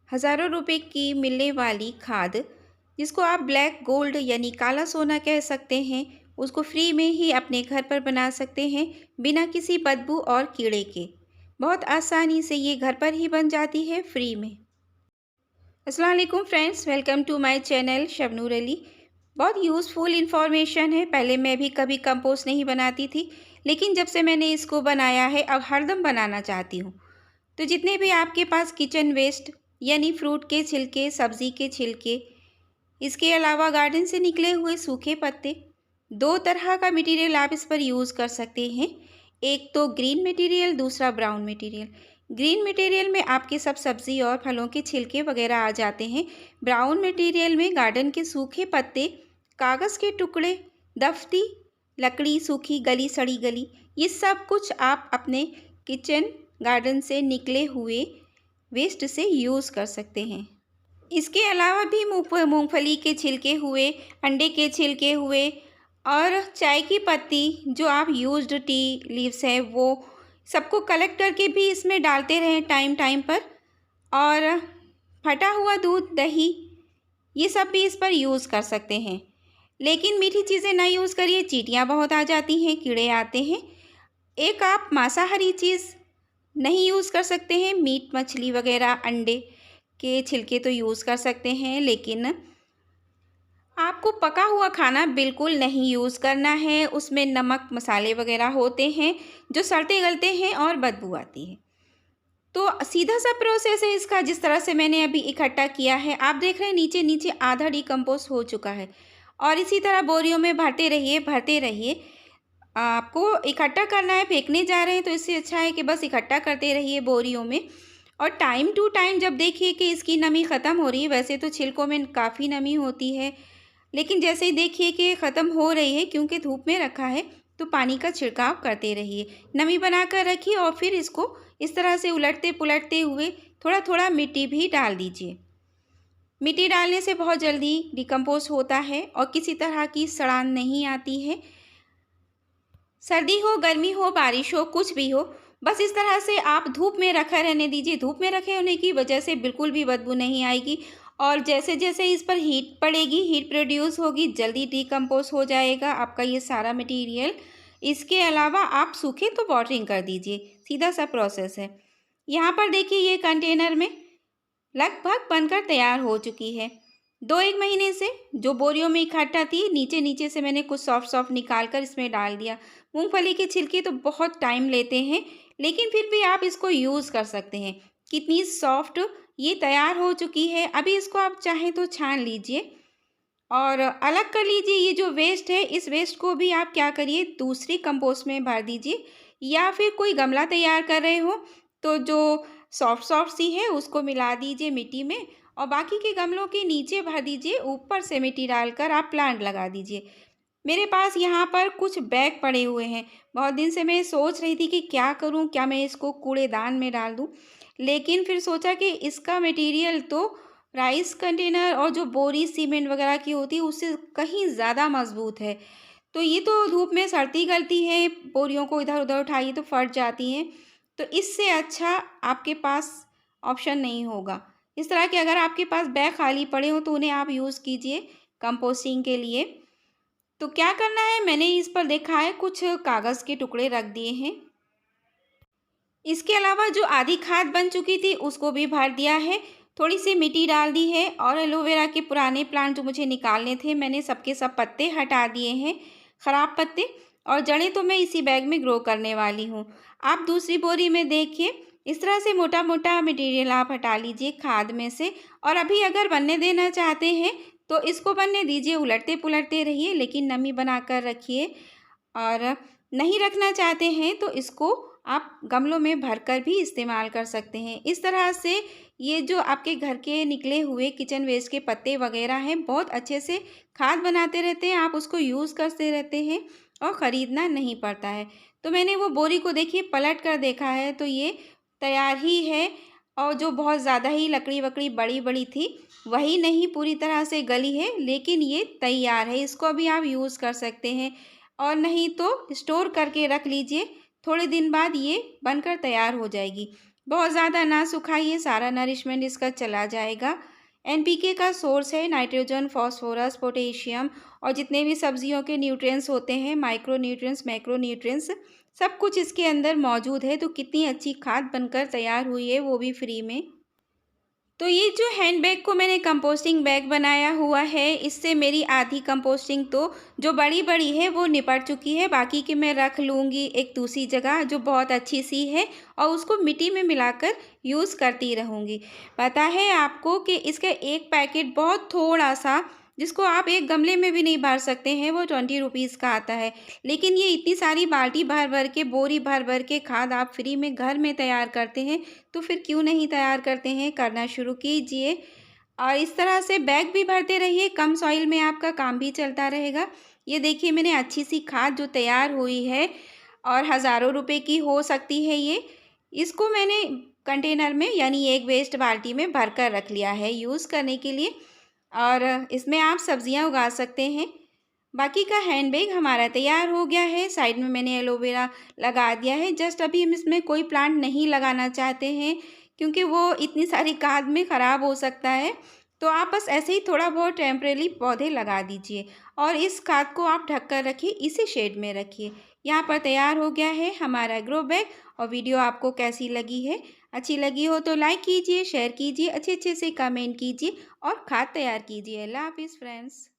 हज़ारों रुपए की मिलने वाली खाद, जिसको आप ब्लैक गोल्ड यानी काला सोना कह सकते हैं, उसको फ्री में ही अपने घर पर बना सकते हैं बिना किसी बदबू और कीड़े के। बहुत आसानी से ये घर पर ही बन जाती है फ्री में। अस्सलाम वालेकुम friends, welcome to my channel Shabnoor Ali. बहुत यूज़फुल इन्फॉर्मेशन है। पहले मैं भी कभी कंपोस्ट नहीं बनाती थी, लेकिन जब से मैंने इसको बनाया है अब हरदम बनाना चाहती हूँ। तो जितने भी आपके पास किचन वेस्ट यानी फ्रूट के छिलके, सब्ज़ी के छिलके, इसके अलावा गार्डन से निकले हुए सूखे पत्ते, दो तरह का मटेरियल आप इस पर यूज़ कर सकते हैं। एक तो ग्रीन मटेरियल, दूसरा ब्राउन मटेरियल। ग्रीन मटेरियल में आपके सब सब्ज़ी और फलों के छिलके वगैरह आ जाते हैं। ब्राउन मटेरियल में गार्डन के सूखे पत्ते, कागज़ के टुकड़े, दफ्ती, लकड़ी सूखी गली सड़ी गली, ये सब कुछ आप अपने किचन गार्डन से निकले हुए वेस्ट से यूज़ कर सकते हैं। इसके अलावा भी मूंगफली के छिलके हुए, अंडे के छिलके हुए और चाय की पत्ती, जो आप यूज्ड टी लीव्स हैं, वो सबको कलेक्ट करके भी इसमें डालते रहें टाइम टाइम पर। और फटा हुआ दूध, दही, ये सब भी इस पर यूज़ कर सकते हैं। लेकिन मीठी चीज़ें ना यूज़ करिए, चींटियाँ बहुत आ जाती हैं, कीड़े आते हैं। एक आप मांसाहारी चीज़ नहीं यूज़ कर सकते हैं, मीट मछली वगैरह, अंडे के छिलके तो यूज़ कर सकते हैं, लेकिन आपको पका हुआ खाना बिल्कुल नहीं यूज़ करना है। उसमें नमक मसाले वगैरह होते हैं जो सड़ते गलते हैं और बदबू आती है। तो सीधा सा प्रोसेस है इसका, जिस तरह से मैंने अभी इकट्ठा किया है। आप देख रहे हैं नीचे नीचे आधा डिकम्पोज हो चुका है। और इसी तरह बोरियों में भरते रहिए भरते रहिए। आपको इकट्ठा करना है, फेंकने जा रहे हैं तो इससे अच्छा है कि बस इकट्ठा करते रहिए बोरियों में। और टाइम टू टाइम जब देखिए कि इसकी नमी ख़त्म हो रही है, वैसे तो छिलकों में काफ़ी नमी होती है, लेकिन जैसे ही देखिए कि ख़त्म हो रही है, क्योंकि धूप में रखा है, तो पानी का छिड़काव करते रहिए। नमी बनाकर रखिए और फिर इसको इस तरह से उलटते पुलटते हुए थोड़ा थोड़ा मिट्टी भी डाल दीजिए। मिट्टी डालने से बहुत जल्दी डिकम्पोज होता है और किसी तरह की सड़ान नहीं आती है। सर्दी हो, गर्मी हो, बारिश हो, कुछ भी हो, बस इस तरह से आप धूप में रखा रहने दीजिए। धूप में रखे होने की वजह से बिल्कुल भी बदबू नहीं आएगी। और जैसे जैसे इस पर हीट पड़ेगी, हीट प्रोड्यूस होगी, जल्दी डिकम्पोज हो जाएगा आपका ये सारा मटेरियल। इसके अलावा आप सूखे तो वाटरिंग कर दीजिए, सीधा सा प्रोसेस है। यहाँ पर देखिए ये कंटेनर में लगभग बनकर तैयार हो चुकी है। 2-1 महीने से जो बोरियों में इकट्ठा थी, नीचे नीचे से मैंने कुछ सॉफ्ट सॉफ्ट निकाल कर इसमें डाल दिया। मूंगफली के छिलके तो बहुत टाइम लेते हैं, लेकिन फिर भी आप इसको यूज़ कर सकते हैं। कितनी सॉफ्ट ये तैयार हो चुकी है। अभी इसको आप चाहें तो छान लीजिए और अलग कर लीजिए। ये जो वेस्ट है, इस वेस्ट को भी आप क्या करिए, दूसरी कंपोस्ट में भर दीजिए, या फिर कोई गमला तैयार कर रहे हो तो जो सॉफ्ट सॉफ्ट सी है उसको मिला दीजिए मिट्टी में और बाकी के गमलों के नीचे भर दीजिए। ऊपर से मिट्टी डालकर आप प्लांट लगा दीजिए। मेरे पास यहाँ पर कुछ बैग पड़े हुए हैं। बहुत दिन से मैं सोच रही थी कि क्या करूँ, क्या मैं इसको कूड़ेदान में डाल दूँ, लेकिन फिर सोचा कि इसका मटेरियल तो राइस कंटेनर और जो बोरी सीमेंट वगैरह की होती है उससे कहीं ज़्यादा मजबूत है। तो ये तो धूप में सड़ती गलती है, बोरियों को इधर उधर उठाइए तो फट जाती हैं। तो इससे अच्छा आपके पास ऑप्शन नहीं होगा। इस तरह के अगर आपके पास बैग खाली पड़े हों तो उन्हें आप यूज़ कीजिए कंपोस्टिंग के लिए। तो क्या करना है, मैंने इस पर देखा है कुछ कागज़ के टुकड़े रख दिए हैं। इसके अलावा जो आधी खाद बन चुकी थी उसको भी भर दिया है, थोड़ी सी मिट्टी डाल दी है और एलोवेरा के पुराने प्लांट जो मुझे निकालने थे, मैंने सबके सब पत्ते हटा दिए हैं, ख़राब पत्ते, और जड़ें तो मैं इसी बैग में ग्रो करने वाली हूँ। आप दूसरी बोरी में देखिए, इस तरह से मोटा मोटा मटेरियल आप हटा लीजिए खाद में से। और अभी अगर बनने देना चाहते हैं तो इसको बनने दीजिए, उलटते पुलटते रहिए, लेकिन नमी बना कर रखिए। और नहीं रखना चाहते हैं तो इसको आप गमलों में भरकर भी इस्तेमाल कर सकते हैं। इस तरह से ये जो आपके घर के निकले हुए किचन वेस्ट के पत्ते वगैरह हैं, बहुत अच्छे से खाद बनाते रहते हैं। आप उसको यूज़ करते रहते हैं और ख़रीदना नहीं पड़ता है। तो मैंने वो बोरी को देखिए पलट कर देखा है तो ये तैयार ही है। और जो बहुत ज़्यादा ही लकड़ी वकड़ी बड़ी बड़ी थी, वही नहीं पूरी तरह से गली है, लेकिन ये तैयार है। इसको भी आप यूज़ कर सकते हैं और नहीं तो स्टोर करके रख लीजिए, थोड़े दिन बाद ये बनकर तैयार हो जाएगी। बहुत ज़्यादा ना सुखाइए, सारा नरिशमेंट इसका चला जाएगा। एनपीके का सोर्स है नाइट्रोजन, फास्फोरस, पोटेशियम और जितने भी सब्जियों के न्यूट्रिएंट्स होते हैं, माइक्रो न्यूट्रिएंट्स, मैक्रो न्यूट्रिएंट्स, सब कुछ इसके अंदर मौजूद है। तो कितनी अच्छी खाद बनकर तैयार हुई है, वो भी फ्री में। तो ये जो हैंड बैग को मैंने कंपोस्टिंग बैग बनाया हुआ है, इससे मेरी आधी कंपोस्टिंग तो जो बड़ी-बड़ी है वो निपट चुकी है, बाकी की मैं रख लूँगी एक दूसरी जगह जो बहुत अच्छी सी है और उसको मिट्टी में मिलाकर यूज़ करती रहूँगी। पता है आपको कि इसका एक पैकेट बहुत थोड़ा-सा, जिसको आप एक गमले में भी नहीं भर सकते हैं, वो 20 रुपीज़ का आता है। लेकिन ये इतनी सारी बाल्टी भर-भर के, बोरी भर-भर के खाद आप फ्री में घर में तैयार करते हैं, तो फिर क्यों नहीं तैयार करते हैं, करना शुरू कीजिए। और इस तरह से बैग भी भरते रहिए, कम सॉइल में आपका काम भी चलता रहेगा। ये देखिए मैंने अच्छी सी खाद जो तैयार हुई है और हज़ारों रुपए की हो सकती है ये, इसको मैंने कंटेनर में यानी एक वेस्ट बाल्टी में भर कर रख लिया है यूज़ करने के लिए। और इसमें आप सब्जियां उगा सकते हैं। बाकी का हैंड बैग हमारा तैयार हो गया है। साइड में मैंने एलोवेरा लगा दिया है। जस्ट अभी हम इसमें कोई प्लांट नहीं लगाना चाहते हैं क्योंकि वो इतनी सारी खाद में ख़राब हो सकता है। तो आप बस ऐसे ही थोड़ा बहुत टेम्परेरी पौधे लगा दीजिए और इस खाद को आप ढक कर रखिए, इसे शेड में रखिए। यहाँ पर तैयार हो गया है हमारा ग्रो बैग। और वीडियो आपको कैसी लगी है? अच्छी लगी हो तो लाइक कीजिए, शेयर कीजिए, अच्छे अच्छे से कमेंट कीजिए और खाद तैयार कीजिए। अल्लाह हाफिज़ फ्रेंड्स।